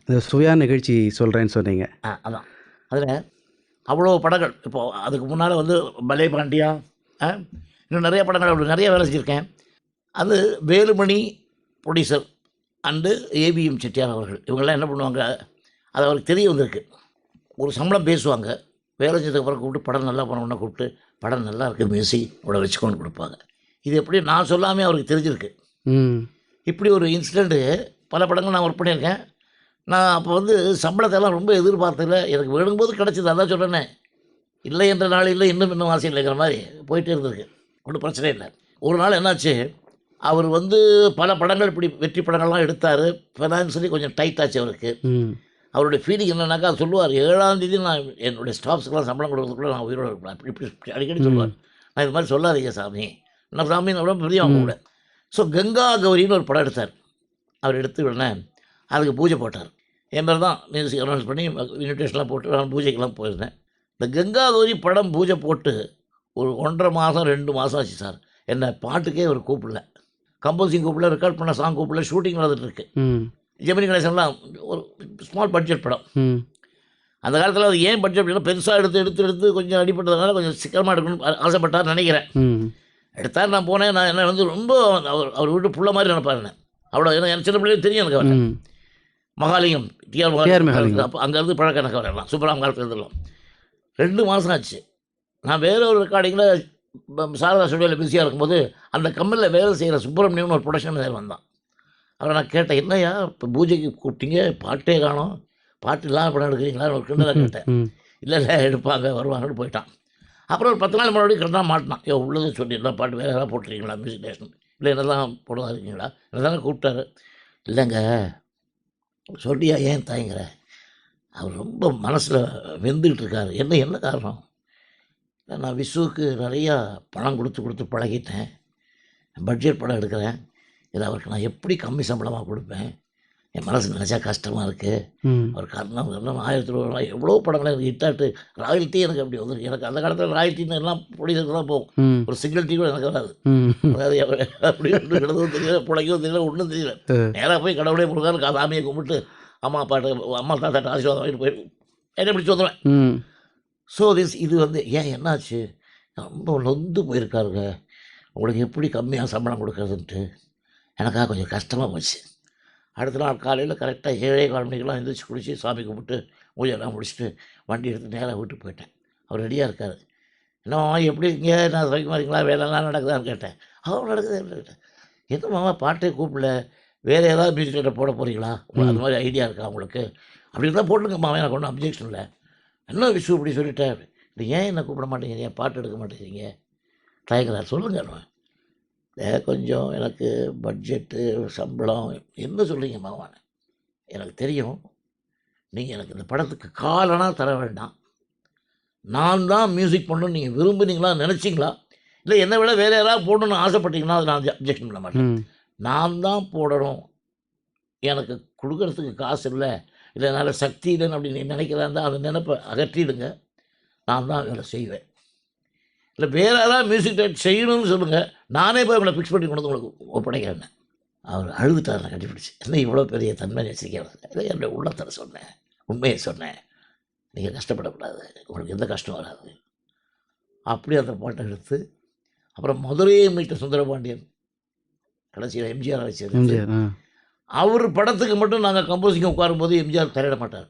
இந்த சுயா நிகழ்ச்சி சொல்கிறேன்னு சொன்னீங்க. அதான். அதில் அவ்வளோ படங்கள் இப்போது அதுக்கு முன்னால் வந்து பலே பாண்டியா, அ இன்னும் நிறைய படங்கள் அப்படி நிறைய வேலை செஞ்சுருக்கேன். அது Velumani producer and AVM Chettiar அவர்கள் இவங்கெல்லாம் என்ன பண்ணுவாங்க, அது அவருக்கு தெரிய வந்திருக்கு. ஒரு சம்பளம் பேசுவாங்க. வேலை செஞ்சதுக்கப்புறம் கூப்பிட்டு படம் நல்லா பண்ணணும்னா கூப்பிட்டு படம் நல்லா இருக்குது மியூசிக் இவ்வளோ வச்சுக்கோன்னு கொடுப்பாங்க. இது எப்படி நான் சொல்லாமே அவருக்கு தெரிஞ்சிருக்கு. இப்படி ஒரு இன்சிடெண்ட்டு பல படங்கள் நான் ஒர்க் பண்ணியிருக்கேன். நான் அப்போ வந்து சம்பளத்தெல்லாம் ரொம்ப எதிர்பார்த்ததில்ல. எனக்கு வேணும்போது கிடச்சிது. அதான் சொல்கிறேனே, இல்லை என்ற நாள் இல்லை, இன்னும் ஆசை இல்லைங்கிற மாதிரி போயிட்டே இருந்திருக்கு. ஒன்றும் பிரச்சனை இல்லை. ஒரு நாள் என்னாச்சு, அவர் வந்து பல படங்கள் இப்படி வெற்றி படங்கள்லாம் எடுத்தார். ஃபினான்ஷியலி கொஞ்சம் டைட் ஆச்சு அவருக்கு. அவருடைய ஃபீலிங் என்னன்னாக்கா சொல்லுவார், 7ஆம் தேதி நான் என்னுடைய ஸ்டாஃப்ஸ்க்கெல்லாம் சம்பளம் கொடுக்கறதுக்குள்ள நான் உயிரோடு இருப்பேன். அப்படி இப்படி அடிக்கடி சொல்லுவார். நான் இது மாதிரி சொல்லாதீங்க சாமி, நான் சாமின்னு ரொம்ப பெரிய அவங்க கூட. ஸோ கங்கா கௌரின்னு ஒரு படம் எடுத்தார். அவர் எடுத்து உடனே அதுக்கு பூஜை போட்டார். என் பேர் தான் மியூசிக் அனௌன்ஸ் பண்ணி இன்விடேஷன்லாம் போட்டு நான் பூஜைக்கெல்லாம் போயிருந்தேன். இந்த கங்கா கௌரி படம் பூஜை போட்டு ஒரு 1.5 மாதம் 2 மாதம் ஆச்சு சார். என்னை பாட்டுக்கே அவர் கூப்பிடல, கம்போசிங் கூப்பிடல, ரெக்கார்ட் பண்ண சாங் கூப்பிடல, ஷூட்டிங் நடந்துகிட்ருக்கு. ஜெமினி கணேசன்லாம் ஒரு ஸ்மால் பட்ஜெட் படம். அந்த காலத்தில் அது ஏன் பட்ஜெட் அப்படின்னா பெருசாக எடுத்து கொஞ்சம் அடிப்பட்டதுனால கொஞ்சம் சிக்கனமாக எடுக்கணும்னு ஆசைப்பட்டார் நினைக்கிறேன். எடுத்தார். நான் போனேன். நான் என்ன வந்து ரொம்ப அவர் வீட்டு புள்ள மாதிரி நினைப்பார் என்ன. அவ்வளோ ஏன்னா எனக்கு சின்ன பிள்ளைங்க தெரியும் எனக்கு. அவர் மகாலிங்கம் டிஆர் மகாலிங்கம் அப்போ அங்கேருந்து பழக்கம் எனக்கு வரலாம். சூப்பராக காலத்தில் இருந்துடலாம். 2 மாதம் ஆச்சு. நான் வேற ஒரு ரெக்கார்டிங்கில் சாரதா ஸ்டுடியோவில் பிஸியாக இருக்கும்போது அந்த கம்பெனியில் வேலை செய்கிற சுப்பிரமணியம்னு ஒரு ப்ரொடக்ஷன் வேறு வந்தான். அவரை நான் கேட்டேன், என்னையா இப்போ பூஜைக்கு கூப்பிட்டீங்க, பாட்டே காணோம், பாட்டு இல்லாமல் படம் எடுக்கிறீங்களான்னு ஒரு கிண்டலாக கேட்டேன். இல்லை எடுப்பாங்க வருவாங்கன்னு போயிட்டான். அப்புறம் ஒரு 10 நாள் மறுபடியும் கரெக்டாக மாட்டினான். உள்ளது சொல்லிடலாம், பாட்டு வேறு யாராவது போட்டுருக்கீங்களா மியூசிக் டேரக்ஷன், இல்லை என்ன தான் போடுறதா இருக்கீங்களா, என்ன தானே கூப்பிட்டாரு. இல்லைங்க சொல்லியா ஏன் தாய்ங்கிற, அவர் ரொம்ப மனசில் வெந்துக்கிட்டு இருக்காரு. என்ன காரணம்? நான் விசுவுக்கு நிறையா பணம் கொடுத்து பழகிட்டேன். பட்ஜெட் படம் எடுக்கிறேன். இதை அவருக்கு நான் எப்படி கம்மி சம்பளமாக கொடுப்பேன்? என் மனசு நினச்சா கஷ்டமாக இருக்குது. அவர் கர்ணம் 1000 ரூபா எவ்வளோ படங்களை எனக்கு ஹிட்டாட்டு ராயல்ட்டி எனக்கு அப்படி வந்துருக்கு. எனக்கு அந்த காலத்தில் ராயல்ட்டின்னு எல்லாம் ப்ரொடியூசருக்கு தான் போகும். ஒரு சிங்கிள் டீ கூட எனக்கு வராது. அதாவது அப்படி ஒன்று கிடதும் தெரியல, பிழைக்கவும் தெரியல, ஒன்றும் தெரியல. நேராக போய் கடவுளே முருகான்னு சாமியை கும்பிட்டு அம்மா தாத்தாட்ட ஆசீர்வாதம் வாங்கிட்டு போயிடும். என்ன பிடிச்சி வந்துடுவேன். ஸோ இது வந்து ஏன் என்னாச்சு, ரொம்ப நொந்து போயிருக்காருங்க, உங்களுக்கு எப்படி கம்மியாக சம்பளம் கொடுக்குறதுன்ட்டு எனக்காக கொஞ்சம் கஷ்டமாக போச்சு. அடுத்த நாள் காலையில் கரெக்டாக 7:15 மணிக்கெல்லாம் எழுந்திரிச்சி குளித்து சாமி கும்பிட்டு பூஜையெல்லாம் முடிச்சுட்டு வண்டி எடுத்து நேராக வீட்டுக்கு போயிட்டேன். அவர் ரெடியாக இருக்கார். என்னம்மா எப்படி இருக்கீங்க, நான் சௌக்கியமாக இருக்கீங்களா, வேலைலாம் நடக்குதான்னு கேட்டேன். நடக்குது கேட்டேன். என்ன மாமா பாட்டே கூப்பிடல, வேறு ஏதாவது மியூசிக் டேரக்டர் போட போகிறீங்களா, அந்த மாதிரி ஐடியா இருக்கா உங்களுக்கு, அப்படி இருந்தால் போட்டுங்க மாமா, எனக்கு ஒன்றும் அப்ஜெக்ஷன் இல்லை. என்ன விஷயம் இப்படி சொல்லிட்டேன். இல்லை ஏன் என்ன கூப்பிட மாட்டேங்கிறீங்க, ஏன் பாட்டு எடுக்க மாட்டேங்கிறீங்க தயங்குறார். சொல்லுங்கள். கொஞ்சம் எனக்கு பட்ஜெட்டு சம்பளம் என்ன சொல்கிறீங்க மாவான, எனக்கு தெரியும் நீங்கள் எனக்கு இந்த படத்துக்கு காலனா தர வேண்டாம், நான் தான் மியூசிக் பண்ணணும்னு நீங்கள் விரும்புனீங்களா நினச்சிங்களா, இல்லை என்னை விட வேறு யாராவது போடணும்னு ஆசைப்பட்டீங்கன்னா அது நான் அப்ஜெக்ஷன் பண்ண மாட்டேன். நான் தான் போடணும், எனக்கு கொடுக்கறதுக்கு காசு இல்லை, இல்லை என்னால் சக்தி இல்லைன்னு அப்படி நீ நினைக்கிறாந்தா அந்த நினைப்பை அகற்றிடுங்க, நான் தான் வேலை செய்வேன். இல்லை வேறு யாராவது மியூசிக் டைரக்டர் செய்யணும்னு சொல்லுங்கள், நானே போய் உங்களை ஃபிக்ஸ் பண்ணி கொண்டு வந்து உங்களுக்கு ஒப்படைக்கிறேன். அவர் அழுதுட்டார். நான் கண்டுபிடிச்சி என்ன இவ்வளோ பெரிய தன்மை வச்சுருக்கேன். இல்லை என்னுடைய உள்ளத்தில் சொன்னேன், உண்மையை சொன்னேன், நீங்கள் கஷ்டப்படக்கூடாது, உங்களுக்கு எந்த கஷ்டம் வராது. அப்படி அந்த பாட்டை எடுத்து அப்புறம் மதுரையை மீட்ட சுந்தரபாண்டியன் கடைசியில் எம்ஜிஆர் வச்சு அவர் படத்துக்கு மட்டும் நாங்கள் கம்போசிங் உட்காரும்போது எம்ஜிஆர் தலையிட மாட்டார்.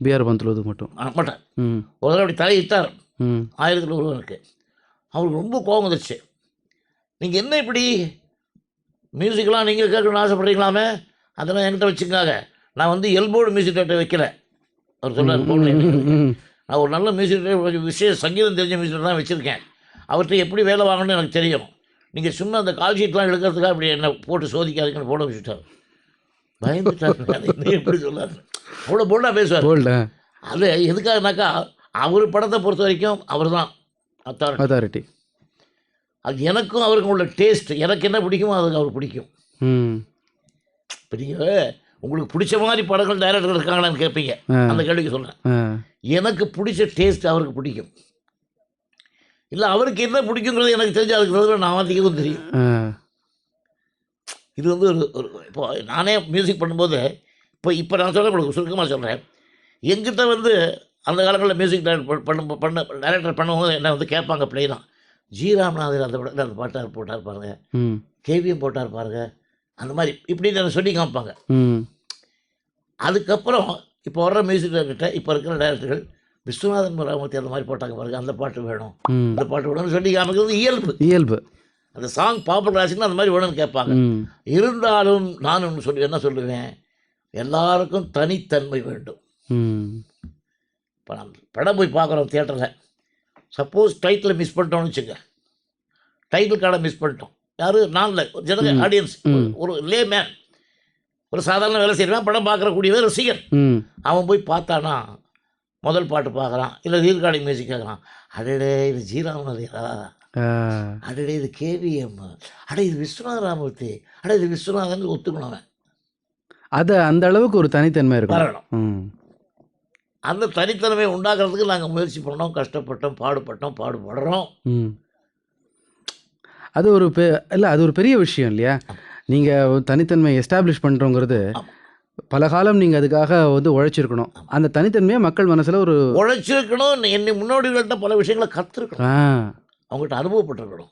பிஆர் பந்துலது மட்டும் மாட்டார். ஒரு தடவை அப்படி தலையிட்டார். 1000 ஒருவனுக்கு அவருக்கு ரொம்ப கோபம் வந்துடுச்சு. நீங்கள் என்ன இப்படி மியூசிக்கெலாம் நீங்கள் கேட்கணும்னு ஆசைப்படுறீங்களாமே, அதெல்லாம் என்கிட்ட வச்சுக்காங்க, நான் வந்து எல்போர்டு மியூசிக் டேரக்டர் வைக்கல. அவர் சொன்னார், நான் ஒரு நல்ல மியூசிக் டேரக்டர், விஷயம் சங்கீதம் தெரிஞ்ச மியூசிக் டேரக்டர் தான் வச்சுருக்கேன், அவர்கிட்ட எப்படி வேலை வாங்கணும்னு எனக்கு தெரியும், நீங்கள் சும்மா அந்த கால் ஷீட்லாம் எடுக்கிறதுக்காக அப்படி என்ன போட்டு சோதிக்காதுங்கன்னு போட வச்சுட்டார். பயந்துட்டார். என்ன எப்படி சொல்லார், அவ்வளோ போல்டாக பேசுவார். அது எதுக்காகனாக்கா அவர் படத்தை பொறுத்த வரைக்கும் அவர் தான் அத்தாரிட்டி. அது எனக்கும் அவருக்கும் உள்ள டேஸ்ட், எனக்கு என்ன பிடிக்குமோ அதுக்கு அவர் பிடிக்கும். இப்போ நீங்கள் உங்களுக்கு பிடிச்ச மாதிரி படங்கள் டைரக்டர்கள் இருக்காங்களான்னு கேட்பீங்க, அந்த கேள்விக்கு சொல்கிறேன். எனக்கு பிடிச்ச டேஸ்ட் அவருக்கு பிடிக்கும். இல்லை அவருக்கு என்ன பிடிக்குங்கிறது எனக்கு தெரிஞ்சு அதுக்கு நான் அதிகம் தெரியும். இது வந்து ஒரு இப்போ நானே மியூசிக் பண்ணும்போது இப்போ நான் சொல்ல உங்களுக்கு சுருக்கமாக சொல்கிறேன். என்கிட்ட வந்து அந்த காலங்களில் மியூசிக் டைரக்டர் டைரக்டர் பண்ணும்போது என்ன வந்து கேட்பாங்க பிளெயினாக, ஜி ராமநாதன் அந்த படத்தில் அந்த பாட்டார் போட்டார் பாருங்க, ம் கேவிஎம் போட்டார் பாருங்க, அந்த மாதிரி இப்படின்னு எனக்கு சொல்லி காமிப்பாங்க. ம் அதுக்கப்புறம் இப்போ வர்ற மியூசிக் டைரக்டர், இப்போ இருக்கிற டைரக்டர்கள் விஸ்வநாதன் ராமூர்த்தி அந்த மாதிரி போட்டாங்க பாருங்க, அந்த பாட்டு வேணும், ம் இந்த பாட்டு வேணும்னு சொல்லி காமிக்கிறது இயல்பு. இயல்பு. அந்த சாங் பாப்புலர் ஆச்சுன்னா அந்த மாதிரி வேணும்னு கேட்பாங்க. ம் இருந்தாலும் நான் ஒன்று என்ன சொல்லுவேன், எல்லாருக்கும் தனித்தன்மை வேண்டும். ம் இப்போ நான் படம் போய் பார்க்குறோம் தியேட்டரில், சப்போஸ் டைட்டில் மிஸ் பண்ணிட்டோம்னு வச்சுங்க, டைட்டில் கார்டை மிஸ் பண்ணிட்டோம், யார் நான்ல ஜனங்க ம். ஆடியன்ஸ், ம். ஒரு லே மேன், ஒரு சாதாரண வேலை செய்கிறவன், படம் பார்க்கக்கூடியவன் ரசிகன், ம் அவன் போய் பார்த்தானா முதல் பாட்டு பார்க்குறான், இல்லை ரீகார்டிங் மியூசிக் கேட்குறான், அடடே இது ஜி ராமநாதா, ஆ, அடடே இது கேவிஎம், அட இது விஸ்வநாத ராமூர்த்தி, அட இது விஸ்வநாதன் ஒத்துக்கணும் அவன் அது அந்த அளவுக்கு ஒரு தனித்தன்மை இருக்கும். வரணும். ம் அந்த தனித்தன்மையை உண்டாக்குறதுக்கு நாங்கள் முயற்சி பண்ணோம், கஷ்டப்பட்டோம், பாடுபடுறோம். ம் அது ஒரு இல்லை, அது ஒரு பெரிய விஷயம் இல்லையா? நீங்கள் தனித்தன்மை எஸ்டாப்ளிஷ் பண்ணுறோங்கிறது ஆமாம், பல காலம் நீங்கள் அதுக்காக வந்து உழைச்சிருக்கணும். அந்த தனித்தன்மையை மக்கள் மனசில் ஒரு உழைச்சிருக்கணும். என்னை முன்னோடிகள்கிட்ட பல விஷயங்களை கற்றுருக்கணும், ஆ அவங்கள்ட்ட அனுபவப்பட்டிருக்கணும்.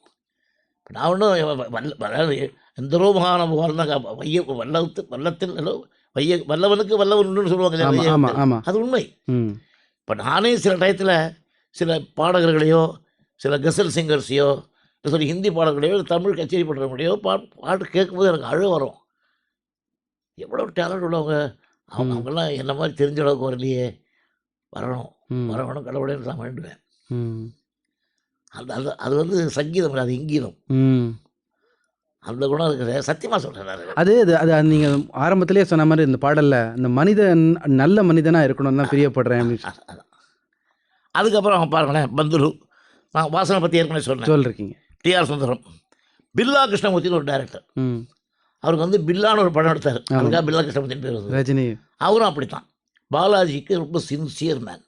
இப்ப நான் ஒன்றும் அதாவது எந்தரோ மகானுபாவம் தான் வல்லத்தில் வல்லவனுக்கு வல்லவன் உண்டுன்னு சொல்லுவாங்க இல்லையா, ஆமாம் ஆமாம் வையகத்தில். ஆமாம். அது உண்மை. ம் இப்போ நானே சில டயத்தில் சில பாடகர்களையோ, சில கசல் சிங்கர்ஸையோ, இல்லை ஹிந்தி பாடல்களையோ, தமிழ் கச்சேரி பண்ணுறவங்களையோ பாட்டு கேட்கும்போது எனக்கு அழ வரும். எவ்வளோ டேலண்ட் உள்ளவங்க அவங்க, ம் அவங்கெல்லாம் என்ன மாதிரி தெரிஞ்ச அளவுக்கு வரலையே, வரணும் ம் வரணும் கடவுளேன்னு நான் வேண்டுவேன். ம் அந்த அது அது வந்து சங்கீதம் இல்லை, அது இங்கீதம். ம் அந்த குணம் இருக்குது, சத்தியமாக சொல்கிறேன் நான். அது அது அது நீங்கள் ஆரம்பத்திலே சொன்ன மாதிரி இந்த பாடலில் இந்த மனிதன் நல்ல மனிதனாக இருக்கணும்னு தான் பிரியப்படுறேன் அப்படின்னு அதான். அதுக்கப்புறம் அவங்க பாருங்களேன், பந்துலு, நான் வாசனை பற்றி ஏற்கனவே சொன்னேன், சொல்லிருக்கீங்க. டிஆர் சுந்தரம், பில்லா கிருஷ்ணமூர்த்தின்னு ஒரு டைரக்டர், ம் அவருக்கு வந்து பில்லான்னு ஒரு படம் எடுத்தார், ஆமாம். அதுக்காக பில்லா கிருஷ்ணமூர்த்தின்னு பேர் வந்தது. ரஜினி. அவரும் அப்படித்தான். பாலாஜிக்கு ரொம்ப சின்சியர் மேன்.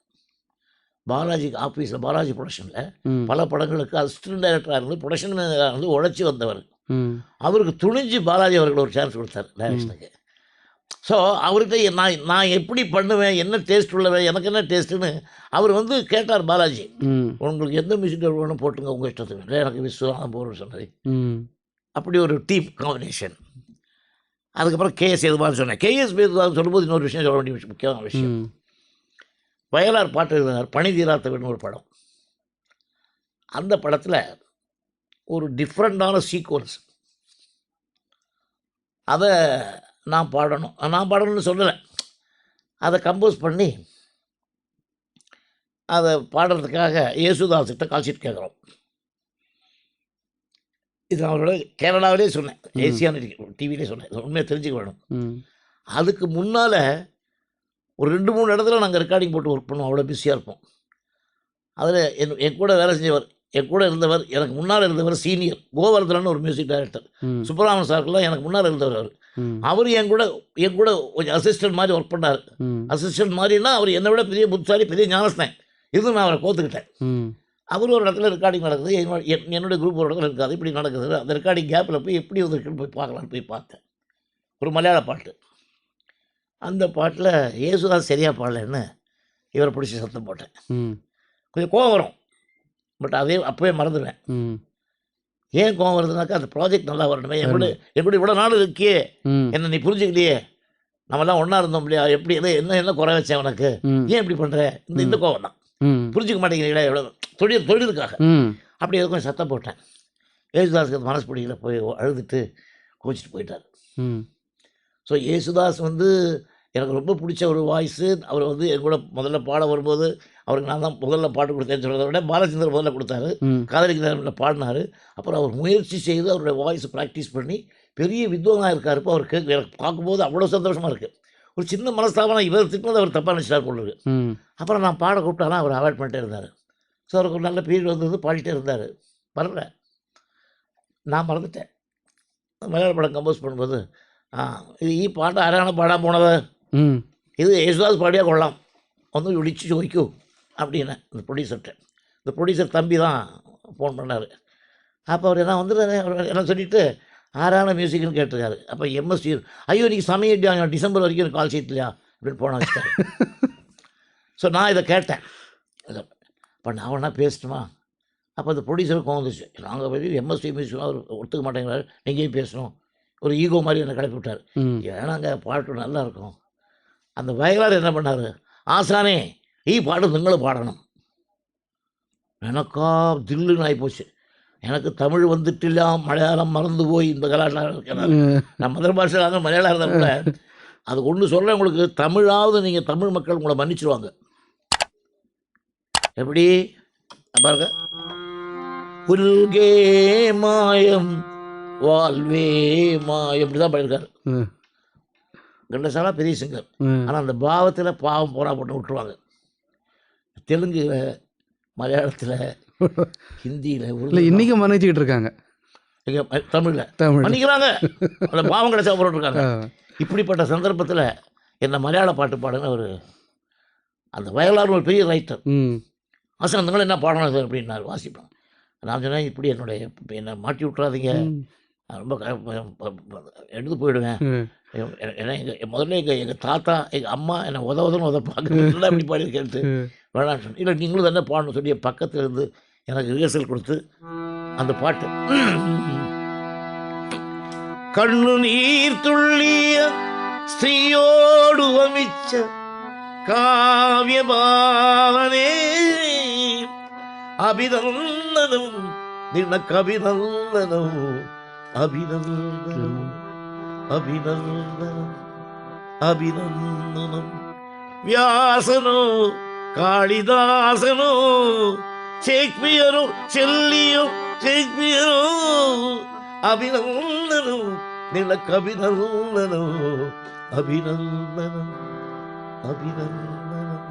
பாலாஜிக்கு ஆஃபீஸில், பாலாஜி ப்ரொடக்ஷனில் ம் பல படங்களுக்கு அசிஸ்டன்ட் டைரக்டராக இருந்து ப்ரொடக்ஷன் மேனேஜராக இருந்து உழைச்சி வந்தவர். ம் அவருக்கு துணிஞ்சு பாலாஜி அவர்கள் ஒரு சான்ஸ் கொடுத்தார் டைரக்ஷனுக்கு. ஸோ அவர்கிட்ட நான் எப்படி பண்ணுவேன், என்ன டேஸ்ட் உள்ளவன், எனக்கு என்ன டேஸ்ட்டுன்னு அவர் வந்து கேட்டார் பாலாஜி. ம் உங்களுக்கு எந்த மியூசிக் வேணும் போட்டுங்க உங்கள் இஷ்டத்துக்கு, இல்லை எனக்கு விஸ்வநாதன் போகிறோன்னு சொன்னது. ம் அப்படி ஒரு டீம் காம்பினேஷன். அதுக்கப்புறம் கேஎஸ் எதுவான்னு சொன்னேன். கேஎஸ் எதுவான்னு சொல்லும்போது இன்னொரு விஷயம் சொல்ல வேண்டிய விஷயம், முக்கியமான விஷயம். ம் வயலார் பாட்டு எழுதினார், பனி தீராத்தவன் ஒரு படம். அந்த படத்தில் ஒரு டிஃப்ரெண்டான சீக்வன்ஸ், அதை நான் பாடணும்னு சொல்லலை, அதை கம்போஸ் பண்ணி அதை பாடுறதுக்காக யேசுதாஸ்கிட்ட கால்ஷீட் கேட்குறோம். இது அவரோட கேரளாவிலே சொன்னேன், ம் ஏசியான் டிவிலே சொன்னேன், இது உண்மையாக தெரிஞ்சுக்க வேணும். ம் அதுக்கு முன்னால் ஒரு 2-3 இடத்துல நாங்கள் ரெக்கார்டிங் போட்டு ஒர்க் பண்ணுவோம், அவ்வளோ பிஸியாக இருப்போம். அதில் என் கூட வேலை செஞ்சவர், என் கூட இருந்தவர், எனக்கு முன்னால் இருந்தவர் சீனியர் கோவர்தனன் ஒரு மியூசிக் டைரக்டர், ம் சுப்பராமன் சாருக்குலாம் எனக்கு முன்னால் இருந்தவர் அவர். ம் அவர் என் கூட கொஞ்சம் அசிஸ்டன்ட் மாதிரி ஒர்க் பண்ணார். ம் அசிஸ்டன்ட் மாதிரின்னா அவர் என்னை விட பெரிய புத்தாரி, பெரிய ஞானஸ்தன். இது நான் அவரை கோத்துக்கிட்டேன். ம் அவர் ஒரு இடத்துல ரெக்கார்டிங் நடக்குது, என்னுடைய குரூப் ஒரு இடத்துல இருக்காது, இப்படி நடக்குது. அந்த ரெக்கார்டிங் கேப்பில் போய் எப்படி வந்துருக்குன்னு போய் பார்க்கலான்னு போய் பார்த்தேன். ஒரு மலையாள பாட்டு, அந்த பாட்டில் யேசுதாஸ் சரியாக பாடலைன்னு இவரை பிடிச்சி சத்தம் போட்டேன். ம் கொஞ்சம் கோவம் வரும், பட் அப்போவே மறந்துடுவேன். ம் ஏன் கோவம் வருதுனாக்கா, அந்த ப்ராஜெக்ட் நல்லா வரணுமே, என் கூட வரணும். இவ்வளோ நாள் இருக்கியே, ம் என்ன நீ புரிஞ்சுக்கலையே, நம்மலாம் ஒன்றா இருந்தோம் இல்லையா, எப்படி என்ன குறை வச்சேன் உனக்கு, ம் ஏன் இப்படி பண்ணுற, இந்த கோவம் தான், ம் புரிஞ்சுக்க மாட்டேங்கிறீங்களா, எவ்வளோ தொழிலுக்காக ம் அப்படி எதுக்கும் சத்தம் போட்டேன். யேசுதாஸுக்கு அது மனசு பிடிக்கல, போய் அழுதுட்டு கோச்சிட்டு போயிட்டார். ம் ஸோ யேசுதாஸ் வந்து எனக்கு ரொம்ப பிடிச்ச ஒரு வாய்ஸு. அவர் வந்து என் கூட முதல்ல பாட வரும்போது அவருக்கு நான் தான் முதல்ல பாட்டு கொடுத்தேன்னு சொல்கிறத விட பாலச்சந்தர் முதல்ல கொடுத்தாரு, ம் காதலிக்கு நேரமில் பாடினார். அப்புறம் அவர் முயற்சி செய்து அவருடைய வாய்ஸ் ப்ராக்டிஸ் பண்ணி பெரிய வித்வானாக இருக்கார். இப்போ அவர் எனக்கு பார்க்கும்போது அவ்வளோ சந்தோஷமாக இருக்குது. ஒரு சின்ன மனஸ்தாபம், இவர் திட்டினது அவர் தப்பாக நினச்சிட்டார் போல இருக்கு. ம் அப்புறம் நான் பாட கூப்பிட்டாலும் அவர் அவாய்ட் பண்ணிட்டே இருந்தார். ஸோ அவருக்கு ஒரு நல்ல பீரியட் வந்தது, பாடிட்டே இருந்தார். வரல, நான் மறந்துட்டேன். மலையாள படம் கம்போஸ் பண்ணும்போது இது பாட்டு ആരാണ് പാടാൻ പോണത്, ம் ഇത് യേശുദാസ് പാടിയാൽ കൊള്ളാം, ഒന്ന് വിളിച്ച് ചോദിക്കൂ அப்படின்னு இந்த ப்ரொடியூசர்கிட்ட. இந்த ப்ரொடியூசர் தம்பி தான் ஃபோன் பண்ணார். அப்போ அவர் என்ன வந்துடுறாரு, அவர் என்ன சொல்லிவிட்டு ஆறான மியூசிக்னு கேட்டிருக்காரு. அப்போ எம்எஸ்வி ஐயோ நீ சமயம் டிசம்பர் வரைக்கும் எனக்கு கால் ஷீட் இல்லையா அப்படின்னு போன வச்சுட்டாரு. ஸோ நான் இதை கேட்டேன். அப்போ நான் வேணா பேசணுமா? அப்போ அந்த ப்ரொடியூசருக்கு கோவம் வந்துச்சு. நாங்கள் போய் எம்எஸ்வி மியூசிக் அவர் ஒத்துக்க மாட்டேங்கிறாரு, நீங்கேயும் பேசணும். ஒரு ஈகோ மாதிரி என்னை கிளப்பி விட்டார். ம். ஏன்னாங்க பாட்டு நல்லா இருக்கும். அந்த வயலார் என்ன பண்ணார், ஆசானே பாடு நீங்களும் பாடணும். எனக்கா தில்லுன்னு ஆகிப்போச்சு. எனக்கு தமிழ் வந்துட்டு மலையாளம் மறந்து போய் இந்த கலாச்சாரம் இருக்கிறாரு. நான் மதர் பாஷை மலையாளம் இருந்தால் கூட அது ஒன்று சொல்கிறேன் உங்களுக்கு, தமிழாவது நீங்கள் தமிழ் மக்கள் உங்களை மன்னிச்சிருவாங்க. எப்படி பாருங்க, புல்கே மாயம் வாழ்வே மாயம் இப்படி தான் பாடியிருக்காரு. ம். கண்டசாலா பெரிய சிங்கர். ம். ஆனால் அந்த பாவத்தில் பாவம் போரா போட்டு விட்டுருவாங்க. தெலுங்குல, மலையாளத்தில், ஹிந்தியில், இல்லை உருது, இன்றைக்கும் மன்னிச்சுக்கிட்டு இருக்காங்க தமிழில் தமிழ். பண்ணிக்கிறாங்க. அந்த பாவம் கிடைச்சா போட்டுருக்காங்க. ஆ. இப்படிப்பட்ட சந்தர்ப்பத்தில் என்ன மலையாள பாட்டு பாடுன்னு ஒரு அந்த வயலார் ஒரு பெரிய ரைட்டர். ம். ஆசனந்தங்களும் என்ன பாடணும் சார் அப்படின்னாரு, வாசிப்பேன். நான் சொன்னேன் இப்படி என்னை மாட்டி விட்றாதீங்க, ம். நான் ரொம்ப எடுத்து போயிடுவேன். ம். ஏன்னா முதல்ல எங்கள் தாத்தா எங்கள் அம்மா என்னை உதவுதுன்னு பார்க்க இப்படி பாடி கேட்டு ம். வேணான்னு சொன்னேன். இல்லை நீங்களும் தானே பாடணும் சொல்லி பக்கத்தில் இருந்து எனக்கு ரிஹர்சல் கொடுத்து அந்த பாட்டு கண்ணு நீர் துள்ளிய ஸ்ரீயோடு வமிச்ச காவிய பாவனே அபிநந்தனம் நினக்கு அபிநந்தனம் அபிநந்தனம் அபிநந்தனம் அபிநந்தனம் வியாசனோ காளிதாசனோ ஷேக்ஸ்பியரோ செல்லியோ ஷேக்ஸ்பியரோ அபிநந்தனம் நினக்கு அபிநந்தனம் அபிநந்தனம் அபிநந்தனம்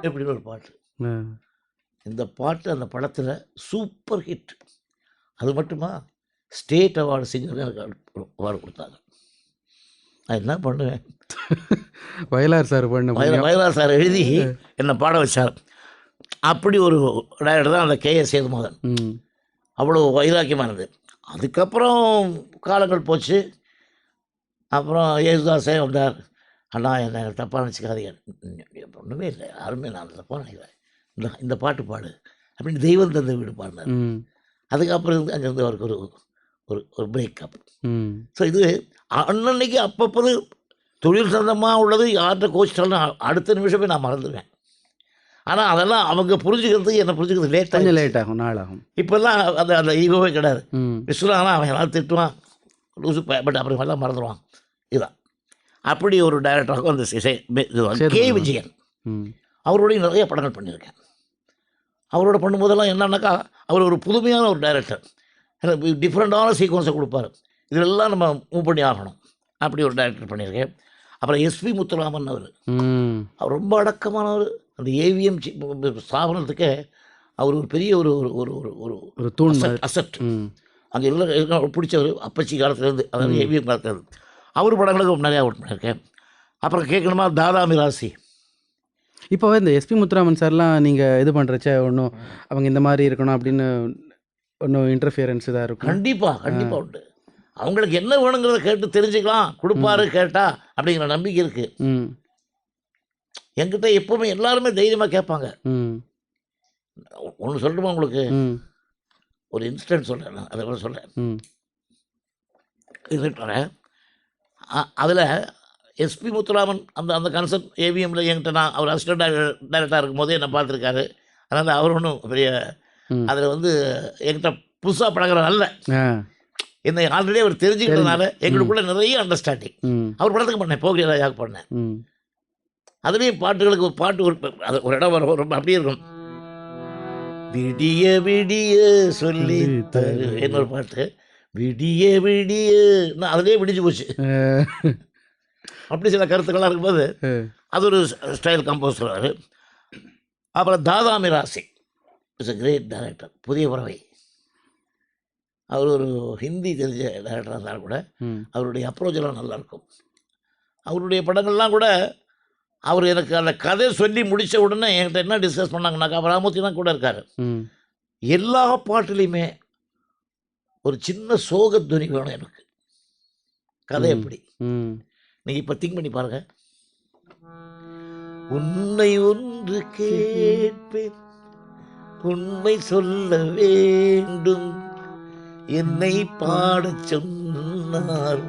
எப்படின்னு ஒரு பாட்டு. ஆ. இந்த பாட்டு அந்த படத்தில் சூப்பர் ஹிட். அது மட்டுமா ஸ்டேட் அவார்டு சிங்கர் எனக்கு அவார்டு கொடுத்தாங்க. நான் என்ன பண்ணுவேன், வயலார் சார் பண்ண வயலார் சார் எழுதி என்னை பாட வச்சார். அப்படி ஒரு டைரக்டர் தான் அந்த கேஎஸ் சேதுமாதன். ம். அவ்வளோ வைராக்கியமாக இருந்தது. அதுக்கப்புறம் காலங்கள் போச்சு. அப்புறம் ஏசுதாஸே வந்தார். அண்ணா என்னை தப்பாக நினச்சிக்காதீங்க, ஒன்றுமே இல்லை, யாருமே நான் தப்பாக நினைக்கிறேன், இந்த பாட்டு பாடு அப்படின்னு தெய்வம் தந்த வீடு பாடினார். ம். அதுக்கப்புறம் அங்கேருந்து அவருக்கு ஒரு ஒரு ஒரு பிரேக்கப். ம். ஸோ இது அன்னன்னைக்கு அப்பப்போது தொழில் சந்தமாக உள்ளது யார்கிட்ட கோச்சிட்டாலும் அடுத்த நிமிஷமே நான் மறந்துடுவேன். ஆனால் அதெல்லாம் அவங்க புரிஞ்சுக்கிறதுக்கு என்னை புரிஞ்சுக்கிறது கொஞ்சம் லேட்டாக லேட் ஆகும், நாள் ஆகும். இப்போல்லாம் அந்த அந்த ஈகோவே கிடையாது. ம். விஸ்வநாதனா அவன் எல்லாம் திட்டுவான் லூசு பட் அப்புறம் எல்லாம் மறந்துடுவான். இதுதான் அப்படி ஒரு டைரக்டராக அந்த கே விஜயன். ம். அவருடைய நிறைய படங்கள் பண்ணியிருக்கேன். அவரோட பண்ணும்போதெல்லாம் என்னன்னாக்கா அவர் ஒரு புதுமையான ஒரு டைரக்டர். எனக்கு டிஃப்ரெண்ட்டான சீக்வன்ஸை கொடுப்பார். இதெல்லாம் நம்ம மூவ் பண்ணி ஆகணும். அப்படி ஒரு டைரக்டர் பண்ணியிருக்கேன். அப்புறம் எஸ்பி முத்துராமன் அவர் ம். அவர் ரொம்ப அடக்கமானவர். அந்த ஏவிஎம் ஸ்தாபனத்துக்கே அவர் ஒரு பெரிய ஒரு ஒரு ஒரு ஒரு ஒரு தூண் மாதிரி. அசட். ம். அங்கே எல்லாம் பிடிச்சவர் அப்பச்சி காலத்துலேருந்து, அதாவது ஏவிஎம் காலத்துலேருந்து. அவர் படங்களுக்கு நிறையா ஒர்க் பண்ணியிருக்கேன். அப்புறம் கேட்கணுமா தாதா மிராசி. இப்போ இந்த எஸ்பி முத்துராமன் சார்லாம் நீங்கள் இது பண்ணுறச்ச ஒன்றும் அவங்க இந்த மாதிரி இருக்கணும் அப்படின்னு ஒன்றும் இன்டர்ஃபியரன்ஸ் இதாக இருக்கும். கண்டிப்பாக உண்டு. அவங்களுக்கு என்ன வேணுங்கிறத கேட்டு தெரிஞ்சுக்கலாம், கொடுப்பாரு கேட்டா அப்படிங்கிற நம்பிக்கை இருக்குது. ம். என்கிட்ட எப்போவுமே எல்லாருமே தைரியமாக கேட்பாங்க. ம். ஒன்று சொல்லணுமா உங்களுக்கு, ம். ஒரு இன்சிடென்ட் சொல்கிறேன், நான் அதை கூட சொல்கிறேன். ம். இதுன்றேன் அதில் எஸ்பி முத்துராமன் அந்த அந்த கன்சர்ட் ஏவிஎம்மில் என்கிட்ட நான் அவர் அசிஸ்டன்ட் டைரக்டராக இருக்கும் போதே என்னை பார்த்துருக்காரு. அதனால் அவர் ஒன்றும் பெரிய ம். அதில் வந்து என்கிட்ட புதுசாக பழகிற நல்ல ஆ. என்னை ஆல்ரெடி அவர் தெரிஞ்சுக்கிட்டதுனால எங்களுக்குள்ள நிறைய அண்டர்ஸ்டாண்டிங். ம். அவர் படத்துக்கு பண்ணேன், போகிய ராஜாவுக்கு பண்ணேன். ம். அதுலேயும் பாட்டுகளுக்கு ஒரு பாட்டு அது ஒரு இடம் வரும், ரொம்ப அப்படியே இருக்கும். விடிய விடிய சொல்லி தரு என்னொரு பாட்டு, விடிய விடிய நான் அதுலேயே விடிஞ்சு போச்சு. அப்படி சில கருத்துக்கள்லாம் இருக்கும்போது அது ஒரு ஸ்டைல் கம்போஸ் சொல்கிறார். அப்புறம் தாதா Mirasi is a great director, புதிய பறவை. அவர் ஒரு ஹிந்தி தெரிஞ்ச டைரக்டராக இருந்தாலும் கூட ம். அவருடைய அப்ரோச்செல்லாம் நல்லாயிருக்கும். அவருடைய படங்கள்லாம் கூட அவர் எனக்கு அந்த கதை சொல்லி முடித்த உடனே என்கிட்ட என்ன டிஸ்கஸ் பண்ணாங்கன்னாக்கா, ராமூர்த்தி தான் கூட இருக்கார். ம். எல்லா பாட்டுலேயுமே ஒரு சின்ன சோகத்துவனி வேணும் எனக்கு. கதை ம். எப்படி? ம். நீங்க இப்ப திங்க் பண்ணி பாருங்க. உன்னை ஒன்று கேட்பேன், உண்மை சொல்ல வேண்டும், என்னை பாடச் சொன்னால்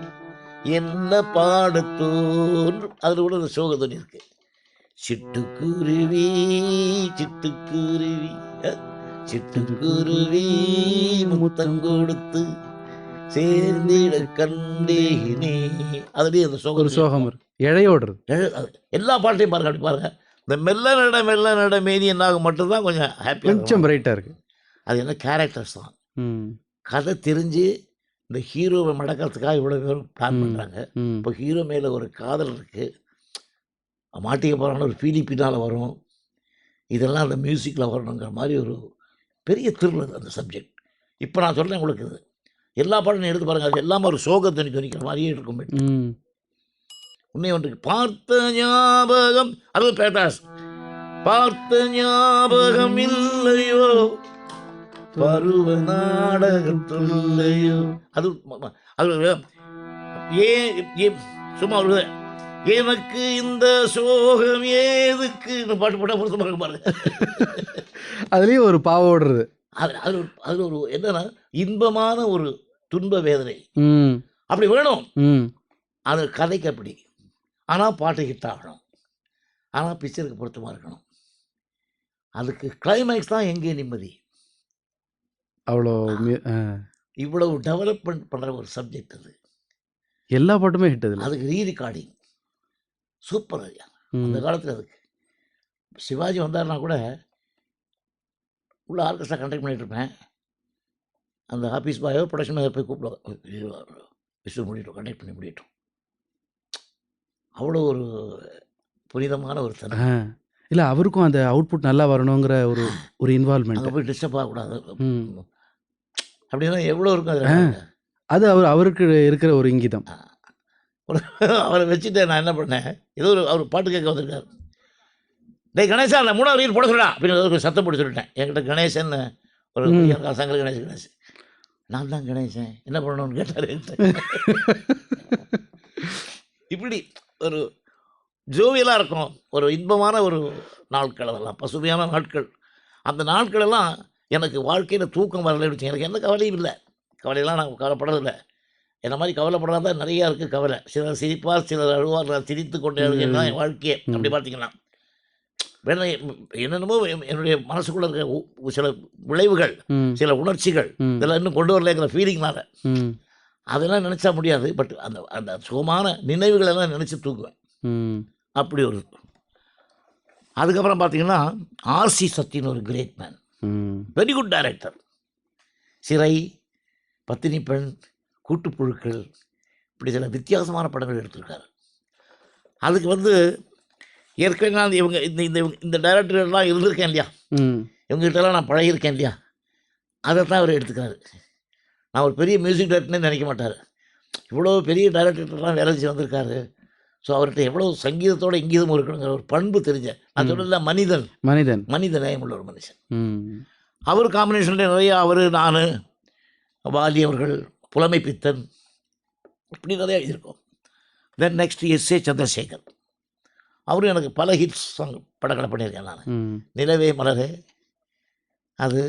என்ன பாடத் தோன்றும். அதுல கூட அந்த சோகத்துவனி இருக்கு. சிட்டுக்குருவி சிட்டுக்குருவி சிட்டுக்குருவி முத்தம் கொடுத்து சேர்ந்திட கண்டேனே. அதுலேயே அந்த ஒரு சோகம் சோகம் இருக்கு. இழையோடுறது. எல்லா பாட்டையும் பாருங்க, அப்படி பாருங்க. இந்த மெல்ல நட மேனி என்னாக மட்டும்தான் கொஞ்சம் ஹாப்பியாக கொஞ்சம் இருக்கும். பிரைட்டா இருக்கு. அது என்ன கேரக்டர்ஸ் தான். ம். கதை தெரிஞ்சு இந்த ஹீரோவை மடக்கிறதுக்காக இவ்வளோ பேரும் பிளான் ம். பண்ணுறாங்க. ம். இப்போ ஹீரோ மேலே ஒரு காதல் இருக்குது, மாட்டிக்க போகிறான்னு ஒரு ஃபீலிங் பின்னால் வரும். இதெல்லாம் அந்த மியூசிக்கில் வரணுங்கிற மாதிரி ஒரு பெரிய த்ரில்லர் அந்த சப்ஜெக்ட். இப்போ நான் சொல்கிறேன் உங்களுக்கு, இது எல்லா பாட்டும் எடுத்து பாருங்கள், அது எல்லாமே ஒரு சோகத்தனி துணிக்கிற மாதிரியே இருக்கும். ம். உன்னை ஒன்று பார்த்த ஞாபகம், அது பேட்டாஸ். பார்த்த ஞாபகம் இல்லையோ, பருவ நாடகத்துள்ளையோ. அது அது ஏன் சும்மா ஒரு எனக்கு இந்த சோகம் ஏதுக்கு பாட்டு போட்டால் பொருத்தமாக பாருங்க. அதுலயும் ஒரு பாவம் ஓடுறது. அது ஒரு என்னன்னா இன்பமான ஒரு துன்ப வேதனை ம். அப்படி வேணும். ம். அது கதைக்கு அப்படி. ஆனால் பாட்டு ஹிட் ஆகணும், ஆனால் பிக்சருக்கு பொருத்தமாக இருக்கணும். அதுக்கு கிளைமேக்ஸ் தான் எங்கே நிம்மதி. அவ்வளோ இவ்வளவு டெவலப்மெண்ட் பண்ணுற ஒரு சப்ஜெக்ட் அது. எல்லா பாட்டுமே ஹிட் அதுல. அதுக்கு ரீ ரெக்கார்டிங் சூப்பர் ஐயா. அந்த ம். காலத்தில் அதுக்கு சிவாஜி வந்தாருன்னா கூட உள்ள ஆர்கெஸ்ட்ரா கண்டக்ட் பண்ணிட்டு இருப்பேன். அந்த ஆஃபீஸ் பாயோ ப்ரொடக்ஷன் போய் கூப்பிடுவோம், விசில் முடிட்டோம், கண்டக்ட் பண்ணி முடிட்டோம். அவ்வளோ ஒரு புனிதமான ஒரு தன்மை. இல்ல அவருக்கும் அந்த அவுட்புட் நல்லா வரணுங்கிற ஒரு ஒரு இன்வால்வ்மெண்ட். அங்கே போய் டிஸ்டர்ப் ஆகக்கூடாது ம். அப்படின்னா எவ்வளோ இருக்கும் அதில். அது அவருக்கு இருக்கிற ஒரு இங்கிதம். அவரை வச்சுட்டு நான் என்ன பண்ணேன், ஏதோ அவர் பாட்டு கேட்க வந்திருக்காரு. டேய் கணேசா, அந்த 3வது ரீல் போட சொல்லா அப்படின்னு ஒரு சத்தம் போட்டு சொல்லிட்டேன். என்கிட்ட கணேசன் ஒரு சங்கர் கணேசன். நான் தான் கணேசன், என்ன பண்ணணும்னு கேட்டார் என்கிட்ட. இப்படி ஒரு ஜோவியலாக இருக்கும், ஒரு இன்பமான ஒரு நாட்கள், அதெல்லாம் பசுமையான நாட்கள். அந்த நாட்களெல்லாம் எனக்கு வாழ்க்கையில் தூக்கம் வரலை வச்சு, எனக்கு எந்த கவலையும் இல்லை. கவலையெல்லாம் நான் கவலைப்படுறதில்லை. என்ன மாதிரி கவலைப்படுறதா நிறையா இருக்குது கவலை. சிலர் சிரிப்பார், சிலர் அழுவார். நான் சிரித்து கொண்டே அழுகிறேன் தான் என் வாழ்க்கையே. அப்படி பார்த்தீங்கன்னா வேணா என்னென்னமோ என்னுடைய மனசுக்குள்ளே இருக்க சில விளைவுகள், சில உணர்ச்சிகள், இதெல்லாம் இன்னும் கொண்டு வரலைங்கிற ஃபீலிங்னால அதெல்லாம் நினச்சா முடியாது. பட் அந்த அந்த சுகமான நினைவுகளெல்லாம் நினச்சி தூக்குவேன். அப்படி ஒரு அதுக்கப்புறம் பார்த்தீங்கன்னா ஆர்சி சத்தின்னு ஒரு great man, very good director. Sirai, Pathini பெண், கூட்டுப்புழுக்கள், இப்படி சில வித்தியாசமான படங்கள் எடுத்திருக்காரு. அதுக்கு ஏற்கனவே நான் இவங்க இந்த டைரக்டர்லாம் இருந்திருக்கேன் இல்லையா, இவங்ககிட்டலாம் நான் பழகியிருக்கேன் இல்லையா, அதை தான் அவர் எடுத்துக்கிறாரு. நான் ஒரு பெரிய மியூசிக் டைரக்டர்னே நினைக்க மாட்டார். இவ்வளோ பெரிய டைரக்டர்லாம் வேலை செஞ்சு வந்திருக்காரு. ஸோ அவர்கிட்ட எவ்வளோ சங்கீதத்தோட இங்கீதமும் இருக்கணுங்கிற ஒரு பண்பு தெரிஞ்ச, நான் சொல்லல மனித நேயம் உள்ள ஒரு மனுஷன். அவர் காம்பினேஷனில் நிறைய அவர், நான், வாலி அவர்கள், புலமை பித்தன், இப்படி நிறையா எழுதியிருக்கோம். Then next SA. சந்திரசேகர், அவரும் எனக்கு பல ஹிட்ஸ் சாங் படங்களை பண்ணியிருக்கேன் நான். நிலவே மலரே, அது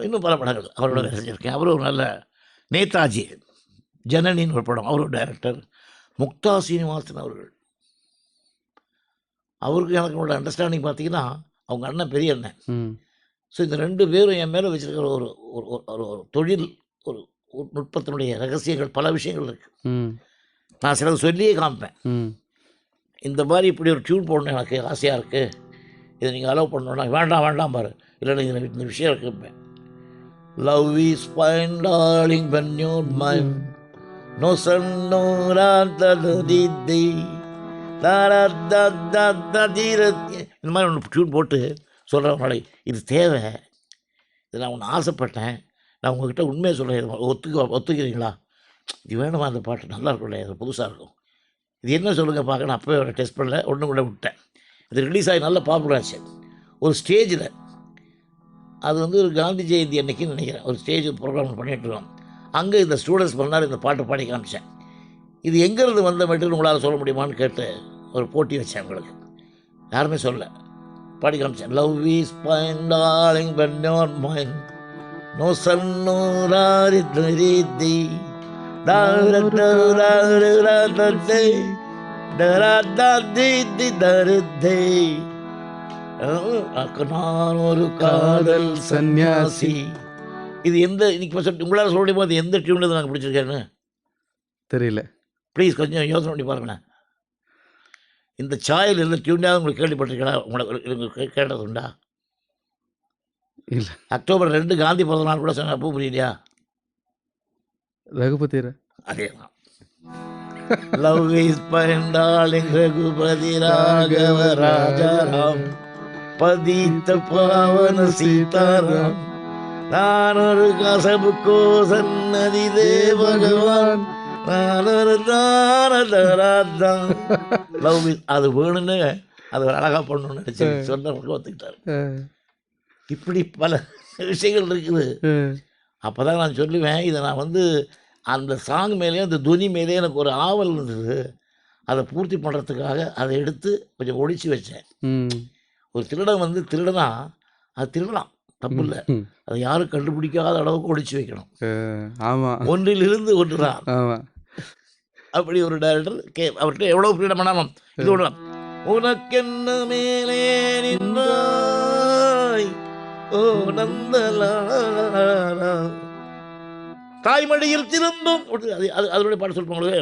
இன்னும் பல படங்கள் அவரோட வேலை செஞ்சுருக்கேன். அவரும் ஒரு நல்ல நேதாஜி, ஜனனின்னு ஒரு படம், அவரும் டைரக்டர். முக்தா சீனிவாசன் அவர்கள், அவருக்கு எனக்கு உள்ள அண்டர்ஸ்டாண்டிங் பார்த்தீங்கன்னா அவங்க அண்ணன் பெரிய அண்ணன். ஸோ இந்த 2 பேரும் என் மேலே வச்சுருக்கிற ஒரு ஒரு தொழில், ஒரு நுட்பத்தினுடைய ரகசியங்கள், பல விஷயங்கள் இருக்குது. நான் சிலது சொல்லியே காமிப்பேன். இந்த மாதிரி இப்படி ஒரு டியூன் போடணும், எனக்கு ஆசையாக இருக்குது, இதை நீங்கள் அலோவ் பண்ணணும்னா வேண்டாம் பாரு, இல்லைன்னா இதில் இந்த விஷயம் இருக்குப்பேன். Love is fine darling when you're mine, no sun no ராதி இந்த மாதிரி ஒன்று டியூன் போட்டு சொல்கிறவங்களே, இது தேவை, இது நான் ஒன்று ஆசைப்பட்டேன், நான் உங்கள்கிட்ட உண்மையை சொல்கிறேன், ஒத்துக்கிறீங்களா, இது வேணுமா, அந்த பாட்டு நல்லா இருக்கும்ல, இது புதுசாக இருக்கும், இது என்ன சொல்லுங்கள் பார்க்க. நான் அப்போவே அவரை டெஸ்ட் பண்ணல, ஒன்று கூட விட்டேன். இது ரிலீஸ் ஆகி நல்ல பாப்புலர் ஆச்சு. ஒரு ஸ்டேஜில் அது ஒரு காந்தி ஜெயந்தி அன்னைக்குன்னு நினைக்கிறேன், ஒரு ஸ்டேஜ் ப்ரோக்ராம் பண்ணிகிட்டு இருக்கோம். அங்கே இந்த ஸ்டூடெண்ட்ஸ் பண்ணால் இந்த பாட்டை பாடி காமிச்சேன். இது எங்கேருந்து வந்த மெட்டீரியல் உங்களால் சொல்ல முடியுமான்னு கேட்டு ஒரு போட்டி வச்சேன் உங்களுக்கு. யாருமே சொல்லல. பாடி காமிச்சேன். Love is fine darling but not mine, no sun no ராரித்ரி நான் ஒரு காதல் சன்னியாசி. இது எந்த இன்னைக்கு சொல்லிட்டு உங்களால் சொல்ல முடியுமா அது எந்த டியூனில் நாங்கள் பிடிச்சிருக்கேன்னு? தெரியல. ப்ளீஸ் கொஞ்சம் யோசனை பண்ணி பாருங்களேன். இந்த சாயல் எந்த டியூனாவது உங்களுக்கு கேள்விப்பட்டிருக்கா? உங்களுக்கு கேட்டது உண்டா? இல்ல. அக்டோபர் 2 காந்தி பிறந்த நாள் கூட சொன்ன பூ புரியலையா? ரகுபதி அதே தான். Love is fine darling Raghupathi Raghava Rajaram பதித்த பாவன சீதாராம் நான் ஒரு கசபுக்கோ சன்னதி தே பகவான் நான் ஒரு தாரதான். லவ் இஸ் அது வேணும்னு அது அழகாக பண்ணணும்னு நினச்சி சொன்னவங்க ஒத்துக்கிட்டாரு. இப்படி பல விஷயங்கள் இருக்குது. அப்போ தான் நான் சொல்லுவேன், இதை நான் வந்து அந்த சாங் மேலேயும் அந்த துணி மேலேயும் எனக்கு ஒரு ஆவல் இருந்தது. அதை பூர்த்தி பண்ணுறதுக்காக அதை எடுத்து கொஞ்சம் ஒழிச்சு வச்சேன். ஒரு திருடன் வந்து திருடனா அது திருடலாம், தப்பு இல்லை. அதை யாரும் கண்டுபிடிக்காத அளவுக்கு ஒழிச்சு வைக்கணும். ஆமாம். ஒன்றிலிருந்து ஒன்று தான். ஆமாம். அப்படி ஒரு டைரக்டர் அவர்கிட்ட எவ்வளோ ஃப்ரீடம் பண்ணாலும் இது ஒன்று தான். உனக்கென்ன மேலே நின்றாய் ஓ நந்தலாலா தாய்மடியில் திரும்பும் அதனுடைய பாட்டு சொல்லுவாங்களே.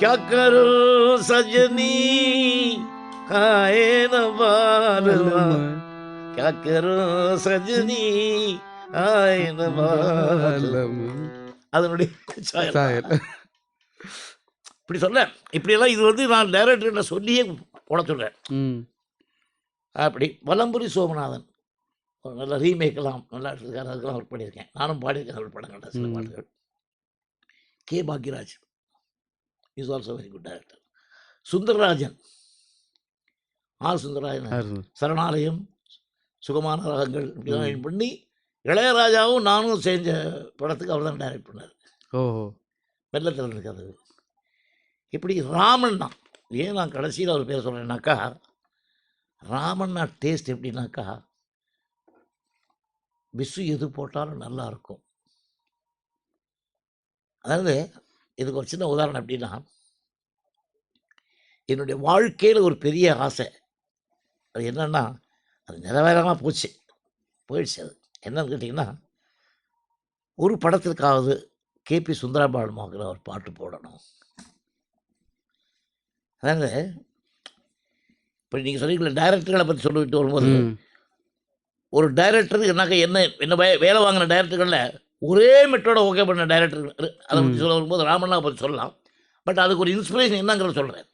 क्या करो सजनी आए न बारवा क्या करो सजनी आए न बारवा அதனுடைய சாயல். இப்படி சொல்ல இப்படியெல்லாம் இது வந்து நான் டைரக்டர்கிட்ட சொல்லியே போட சொல்கிறேன். அப்படி வலம்புரி சோமநாதன் ஒரு நல்ல ரீமேக்கெல்லாம் நல்லா எடுத்துருக்காரு. அதுக்கெல்லாம் ஒர்க் பண்ணியிருக்கேன். நானும் பாடியிருக்கேன் அவர் படங்கள்ல சில பாட்டுகள். K Bhagyaraj is also very good director. Sundarrajan R Sundarrajan Saranalayam Sugamana ராகங்கள் இப்படிலாம் பண்ணி இளையராஜாவும் நானும் செஞ்ச படத்துக்கு அவர் தான் டைரக்ட் பண்ணார். வெள்ளத்தில் இருக்காது. இப்படி ராமண்ணா ஏன் நான் கடைசியில் அவர் பேர் சொல்கிறேன்னாக்கா, ராமண்ணா டேஸ்ட் எப்படின்னாக்கா விசு எது போட்டாலும் நல்லா இருக்கும். அதாவது இதுக்கு ஒரு சின்ன உதாரணம் எப்படின்னா, என்னுடைய வாழ்க்கையில் ஒரு பெரிய ஆசை அது என்னன்னா, அது நிறைவேறாமல் போயிடுச்சு. அது என்னன்னு கேட்டிங்கன்னா, ஒரு படத்திற்காவது கேபி சுந்தரபாலமாகிற ஒரு பாட்டு போடணும். அதாவது இப்போ நீங்கள் சொன்னீங்களே டைரக்டர்களை பற்றி சொல்லிட்டு வரும்போது, ஒரு டைரக்டருக்கு என்ன வேலை வாங்கின டைரக்டர்களில் ஒரே மெட்டோட ஓகே பண்ண டைரக்டர் அதை பற்றி சொல்ல வரும்போது ராமண்ணா பற்றி சொல்லலாம். பட் அதுக்கு ஒரு இன்ஸ்பிரேஷன் என்னங்கிறத சொல்கிறேன்.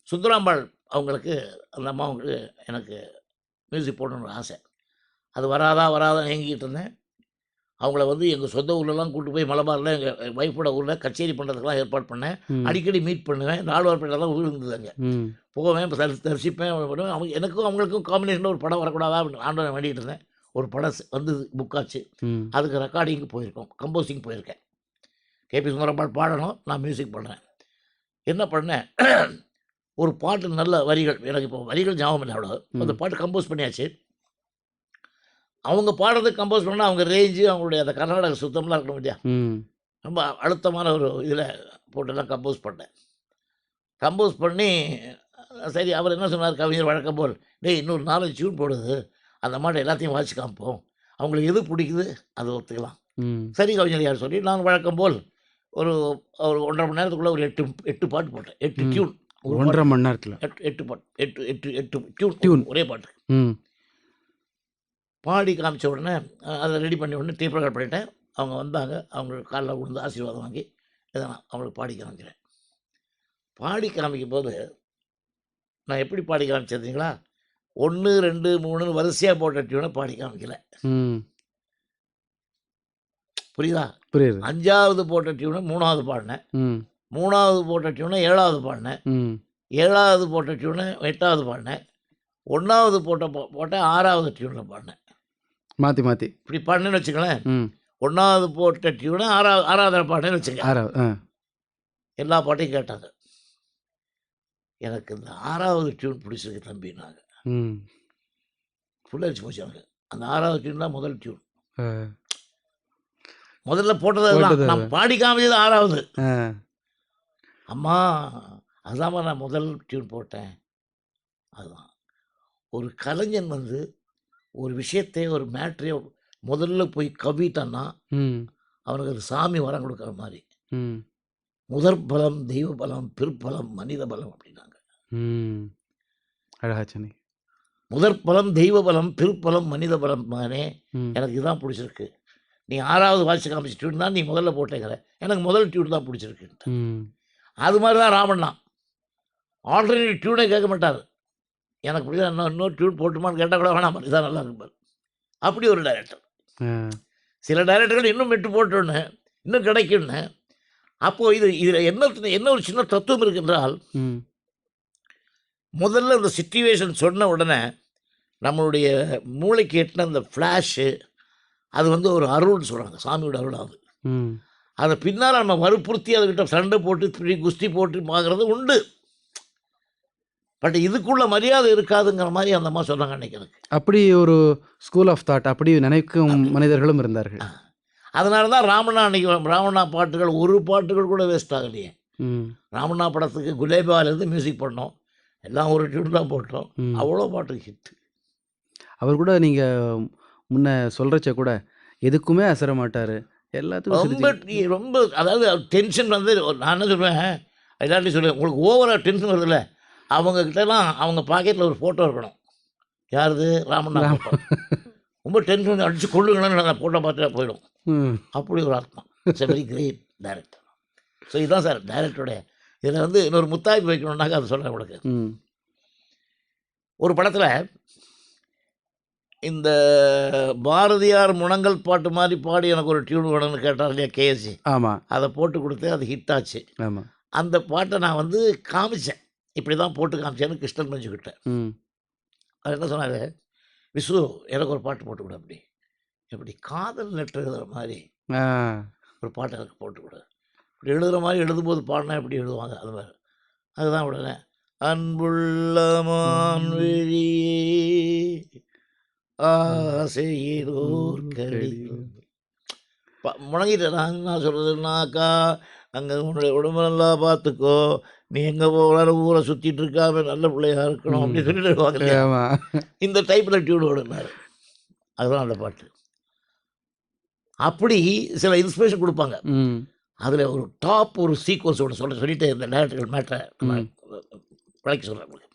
சுந்தராம்பாள் அவங்களுக்கு அந்த அம்மாவுக்கு எனக்கு மியூசிக் போடணுன்னு ஆசை. அது வராதா ஏங்கிக்கிட்டு இருந்தேன். அவங்கள வந்து எங்கள் சொந்த ஊர்லலாம் கூப்பிட்டு போய் மலபாரில் எங்கள் ஒய்ஃபோட ஊரில் கச்சேரி பண்ணுறதுக்கெலாம் ஏற்பாடு பண்ணேன். அடிக்கடி மீட் பண்ணுவேன். 4 வாரப்பேட்டில் தான் ஊர் இருந்தது. அங்கே போவேன், இப்போ தரிசிப்பேன். அவங்க எனக்கும் அவங்களுக்கும் காம்பினேஷனில் ஒரு படம் வரக்கூடாதா அப்படின்னு ஆண்டவன் வேண்டிகிட்டு இருந்தேன். ஒரு படம் வந்து புக் ஆச்சு. அதுக்கு ரெக்கார்டிங்கு போயிருக்கோம், கம்போசிங் போயிருக்கேன். கேபி சுந்தரம்பாள் பாடணும், நான் மியூசிக் பண்ணுறேன். என்ன பண்ணேன், ஒரு பாட்டு நல்ல வரிகள், எனக்கு இப்போ வரிகள் ஞாபகம் இல்லை அவ்வளோ. அந்த பாட்டு கம்போஸ் பண்ணியாச்சு. அவங்க பாடுறதுக்கு கம்போஸ் பண்ணால் அவங்க ரேஞ்சு அவங்களுடைய அந்த கர்நாடக சுத்தம்லாம் இருக்கணும் இல்லையா, ரொம்ப அழுத்தமான ஒரு இதில் போட்டுலாம் கம்போஸ் பண்ணேன். கம்போஸ் பண்ணி சரி அவர் என்ன சொன்னார், கவிஞர் வழக்கம் போல், டேய் இன்னொரு 4 டியூன் போடுது, அந்த மாதிரி எல்லாத்தையும் வாசிச்சு காமிப்போம், அவங்களுக்கு எது பிடிக்குது அதை ஒத்துக்கலாம். சரி கவிஞர் யார் சொல்லி நான் வழக்கம் போல் ஒரு 1.5 மணி நேரத்துக்குள்ளே ஒரு 8 பாட்டு போட்டேன். 8 டியூன், 1.5 மணி நேரத்தில் 8 பாட்டு, 8 டியூன் ஒரே பாட்டு பாடி காமிச்ச உடனே அதை ரெடி பண்ணி உடனே டேப் ரெக்கார்ட் பண்ணிட்டேன். அவங்க வந்தாங்க, அவங்க காலில் விழுந்து ஆசீர்வாதம் வாங்கி இதை நான் அவங்களுக்கு பாடி காமிக்கிறேன். பாடி காமிக்கும் போது நான் எப்படி பாடி காமிச்சிருந்தீங்களா, 1 2 3 வரிசையாக போட்ட டியூனை பாடி காமிக்கல. புரியுதா? புரியுது. 5வது போட்ட டியூனை 3வது பாடினேன், 3வது போட்ட டியூனை 7வது பாடினேன், 7வது போட்ட டியூனை 8வது பாடினேன், 1வது போட்ட 6வது டியூனில் பாடினேன். மாற்றி இப்படி பாடினேன்னு வச்சுக்கலேன். 1வது போட்ட டியூனை 6வது பாட்டேன்னு வச்சுங்க. 6வது. எல்லா பாட்டையும் கேட்டாங்க. எனக்கு இந்த 6வது டியூன் பிடிச்சிருக்கு தம்பின்னாங்க. ம். புல்லரிச்சு போச்சு எனக்கு. அந்த 6வது டியூன் தான் முதல் டியூன். அ. முதல்ல போட்டது அதுதான். போட்டது நான் பாடி காமிச்சது 6வது. அ. அம்மா அதாம்மா நான் முதல் டியூன் போட்டேன். அதுதான். ஒரு கலைஞன் வந்து ஒரு விஷயத்தை, ஒரு மேட்டரையோ முதல்ல போய் கவ்விட்டான்னா, ம். அவனுக்கு அது சாமி வரம் கொடுக்குற மாரி. ம். முதற் பலம் தெய்வ பலம், பிற்பலம் மனித பலம் அப்படின்னாங்க. ம். அழகா சொன்னீங்க. முதற் பலம் தெய்வ பலம், பிற்பலம் மனித பலம் மகனே, ம். எனக்கு இதுதான் பிடிச்சிருக்கு. நீ 6வது வாசிச்சு காமிச்ச டியூன் தான் நீ முதல்ல போட்டேங்கிற. எனக்கு முதல் டியூன் தான் பிடிச்சிருக்குன்ட்டு. ம். அது மாரி தான் ராமண்ணா. ஆல்டர்னேட் டியூனே கேட்க மாட்டாரு. எனக்கு பிடிச்சா இன்னொரு டியூன் போட்டுமான்னு கேட்டால் கூட வேணாம் இதான் நல்லா இருக்கும்பாரு. அப்படி ஒரு டைரக்டர். அ. சில டைரக்டர்கள் இன்னும் மெட்டு போட்டோன்னு, இன்னும் கிடைக்கும்னு. அப்போது இதில் என்ன ஒரு சின்ன தத்துவம் இருக்குன்றால், ம். முதல்ல அந்த சிச்சுவேஷன் சொன்ன உடனே நம்மளுடைய மூளைக்கு எட்டின அந்த ஃப்ளாஷு, அது வந்து ஒரு அருள்னு சொல்கிறாங்க. சாமியோட அருள் அது. ம். அதை பின்னால் நம்ம வற்புறுத்தி அதுக்கிட்ட சண்டை போட்டு இப்படி குஸ்தி போட்டு பார்க்குறது உண்டு. பட் இதுக்குள்ள மரியாதை இருக்காதுங்கிற மாதிரி அந்த அம்மா சொன்னாங்க அன்னைக்கு எனக்கு. அப்படி ஒரு ஸ்கூல் ஆஃப் தாட் அப்படி நினைக்கும் மனிதர்களும் இருந்தார்கள். அதனால தான் ராமண்ணா பாட்டுகள் ஒரு பாட்டுகள் கூட வேஸ்ட் ஆகலையே. ம். ராமண்ணா படத்துக்கு குலேபாலேருந்து மியூசிக் பண்ணோம். எல்லாம் ஒரு டியூன் தான் போட்டோம். ம். அவ்வளோ பாட்டு ஹிட். அவர் கூட நீங்க முன்ன சொல்றச்ச கூட எதுக்குமே அசர மாட்டாரு. எல்லாத்துக்கும் ரொம்ப சிரிச்சு ரொம்ப அதாவது டென்ஷன் வந்து நான் என்ன சொல்லுவேன், எல்லார்ட்டையும் சொல்லுவேன், உங்களுக்கு ஓவராக டென்ஷன் வருதுல்ல, அவங்கக்கிட்டலாம் அவங்க பாக்கெட்டில் ஒரு ஃபோட்டோ இருக்கணும். யாருது? ராமண்ணா ஃபோட்டோ. ரொம்ப டென்ஷன் அடித்து கொள்ளுங்கன்னு நான் ஃபோட்டோ பார்த்துட்டு போயிடும். ம். அப்படி ஒரு ஆத்மா. It's a very great director. So இதுதான் சார் டைரக்டருடைய இதில் வந்து இன்னொரு முத்தாய்ப்பு வைக்கணுன்னாக்க அதை சொல்கிறேன் உங்களுக்கு. ம். ஒரு படத்தில் இந்த பாரதியார் முழங்கல் பாட்டு மாதிரி பாடி எனக்கு ஒரு டியூன் வேணும்னு கேட்டார் இல்லையா கேஎஸ்சி. ஆமா. அதை போட்டு கொடுத்து அது ஹிட் ஆச்சு. ஆமா. அந்த பாட்டை நான் வந்து காமிச்சேன். இப்படி தான் போட்டு காமிச்சேன்னு கிருஷ்ணன் மஞ்சுக்கிட்ட. ம். அவர் என்ன சொன்னார், விசு எனக்கு ஒரு பாட்டு போட்டு கொடு அப்படி. இப்படி காதல் லெட்டர் எழுதுகிற மாதிரி ஆ. ஒரு பாட்டு எனக்கு போட்டு கொடு. இப்படி எழுதுகிற மாதிரி எழுதும்போது பாடினா எப்படி எழுதுவாங்க அது மாதிரி. அதுதான் உடனே அன்புள்ள மான்விழியே ஆசையிலோர் கடிதம் முழங்கிட்டேன். நான் சொல்கிறதுனாக்கா, அங்கே உன்னுடைய உடம்பு நல்லா பார்த்துக்கோ, நீ எங்கே போனாலும் ஊரை சுற்றிட்டு இருக்காம நல்ல பிள்ளையா இருக்கணும் அப்படின்னு சொல்லிட்டு இருப்பாங்க இல்லையா. ஆமா. இந்த டைப்பில் டியூன் ஓடுனாரு. அதுதான் அந்த பாட்டு. அப்படி சில இன்ஸ்பிரேஷன் கொடுப்பாங்க. ம். அதில் ஒரு டாப் ஒரு சீக்வன்ஸ் ஒன்று சொல்லிட்டு இந்த டைரக்டர்கள் மேட்டரை ம். விளக்கி சொல்கிறேன் உங்களுக்கு.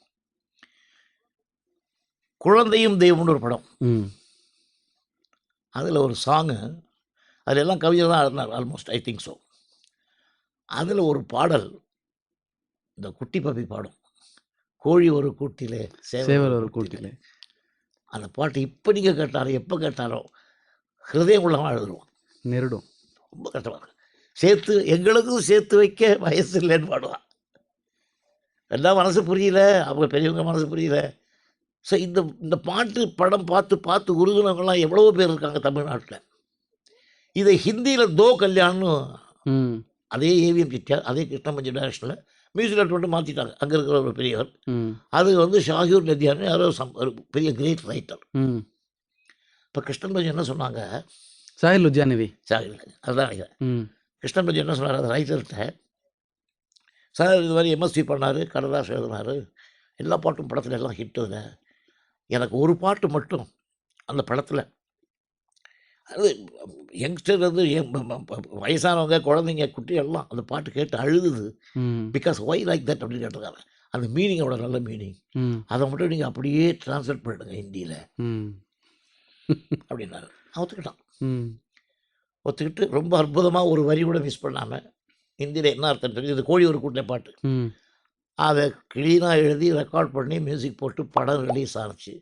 குழந்தையும் தெய்வம்னு ஒரு படம். ம். அதில் ஒரு சாங்கு, அதில் எல்லாம் கவிஞர் தான் இருந்தார் ஆல்மோஸ்ட் ஐ திங்க் ஸோ. அதில் ஒரு பாடல் இந்த குட்டி பப்பி பாடும், கோழி ஒரு கூட்டிலே சேவல் ஒரு கூட்டிலே. அந்த பாட்டு இப்போ நீங்கள் கேட்டாலும் எப்போ கேட்டாலும் ஹிருதயம் உள்ளவன் எழுதுருவான். நெருடும். ரொம்ப கஷ்டமாக இருக்கு. சேர்த்து எங்களுக்கும் சேர்த்து வைக்க வயசு இல்லைன்னு பாடுவான். எல்லாம் மனசு புரியல, அவங்க பெரியவங்க மனசு புரியல. ஸோ இந்த பாட்டு படம் பார்த்து உருகுனவங்களாம் எவ்வளவோ பேர் இருக்காங்க தமிழ்நாட்டில். இதை ஹிந்தியில் தோ கல்யாண்னு ம். அதே ஏவிஎம் செட்டியார், அதே கிருஷ்ணமஞ்சி டைரக்ஷனில் மியூசிக் டைரக்டர் மட்டும் மாற்றிட்டாங்க. அங்கே இருக்கிற ஒரு பெரியவர். ம். அது வந்து ஷாஹூர் நதியான்னு யாரோ ஒரு பெரிய கிரேட் ரைட்டர். ம். இப்போ கிருஷ்ணமஞ்சி என்ன சொன்னாங்க, சாஹில் லுத்யானவி. அதுதான் நினைக்கிறேன். ம். கிருஷ்ணமஞ்சி என்ன சொன்னார் அந்த ரைட்டர்கிட்ட, சார் இது மாதிரி எம்எஸ்சி பண்ணார், கண்ணதாசன் எழுதினார், எல்லா பாட்டும் படத்தில் எல்லாம் ஹிட்டுங்க. எனக்கு ஒரு பாட்டு மட்டும் அந்த படத்தில், அது யங்ஸ்டர் வந்து வயசானவங்க குழந்தைங்க குட்டி எல்லாம் அந்த பாட்டு கேட்டு அழுதுது. ம். பிகாஸ் ஒய் லைக் தட் அப்படின்னு கேட்டிருக்காங்க. அந்த மீனிங் அவ்வளோ நல்ல மீனிங். ம். அதை மட்டும் நீங்கள் அப்படியே ட்ரான்ஸ்லேட் பண்ணிடுங்க ஹிந்தியில் ம். அப்படின்னாரு. நான் ஒத்துக்கிட்டான். ம். ஒத்துக்கிட்டு ரொம்ப அற்புதமாக ஒரு வரி கூட மிஸ் பண்ணாமல் ஹிந்தியில் என்ன அர்த்தம் தெரியுது, இது கோழி ஒரு கூட்டில் பாட்டு, ம். அதை க்ளீனாக எழுதி ரெக்கார்ட் பண்ணி மியூசிக் போட்டு படம் ரிலீஸ் ஆச்சு.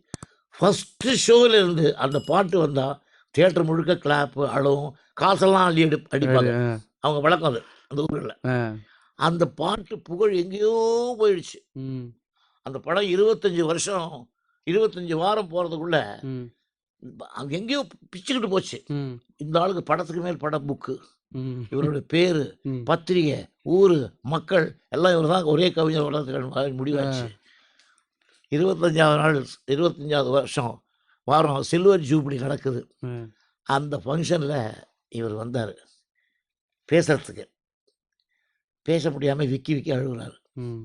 ஃபஸ்ட்டு ஷோவிலேருந்து அந்த பாட்டு வந்தால் தியேட்டர் முழுக்க கிளாப்பு அழுவும், காசெல்லாம் அடிப்பாங்க. அவங்க வழக்கம் அது அந்த ஊரில். ஆ. அந்த பாட்டு புகழ் எங்கேயோ போயிடுச்சு. ம். அந்த படம் 25 வருஷம் 25 வாரம் போகிறதுக்குள்ள ம். அது எங்கேயோ பிச்சுக்கிட்டு போச்சு. ம். இந்த ஆளுக்கு படத்துக்கு மேல் படம் புக்கு. ம். இவருடைய பேரு, ம். பத்திரிகை, ஊரு, மக்கள் எல்லாம் இவர் தான் ஒரே கவிஞர் வளர்த்துக்கணும் முடிவாச்சு. 25வது நாள் 25வது வருஷம் வாரம் சில்வர் ஜூப்ளி நடக்குது. ம். அந்த ஃபங்ஷனில் இவர் வந்தார் பேசுறதுக்கு. பேச முடியாமல் விக்கி விக்கி அழுகுறாரு. ம்.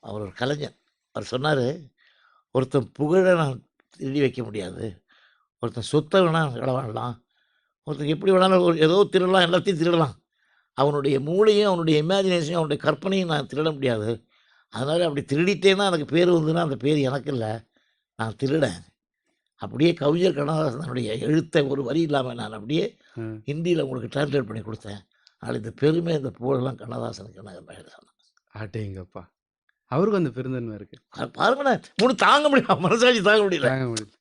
அவர் ஒரு கலைஞர். அவர் சொன்னார், ஒருத்தன் புகழை நான் திருடி வைக்க முடியாது, ஒருத்தன் சொத்தை வேணால் களவாடலாம், ஒருத்தன் எப்படி வேணாலும் ஏதோ திருடலாம், எல்லாத்தையும் திருடலாம். அவனுடைய மூளையும் அவனுடைய இமேஜினேஷனையும் அவனுடைய கற்பனையும் நான் திருட முடியாது. அதனால் அப்படி திருடிட்டேன்னா எனக்கு பேர் வந்துன்னா அந்த பேர் எனக்கு இல்லை, நான் திருடேன். அப்படியே கவிஞர் கண்ணதாசனுடைய எழுத்தை ஒரு வரி இல்லாமல் நான் அப்படியே ஹிந்தியில் உங்களுக்கு டிரான்ஸ்லேட் பண்ணி கொடுத்தேன். அதனால் இந்த பெருமை இந்த புகழெல்லாம் கண்ணதாசனுக்கு நான் சொன்னேன். அடேங்கப்பா! அவருக்கும் அந்த பெருந்தன்மை இருக்கு. பாருங்களேன், தாங்க முடியல, மனசாட்சி தாங்க முடியல. தாங்க முடியல.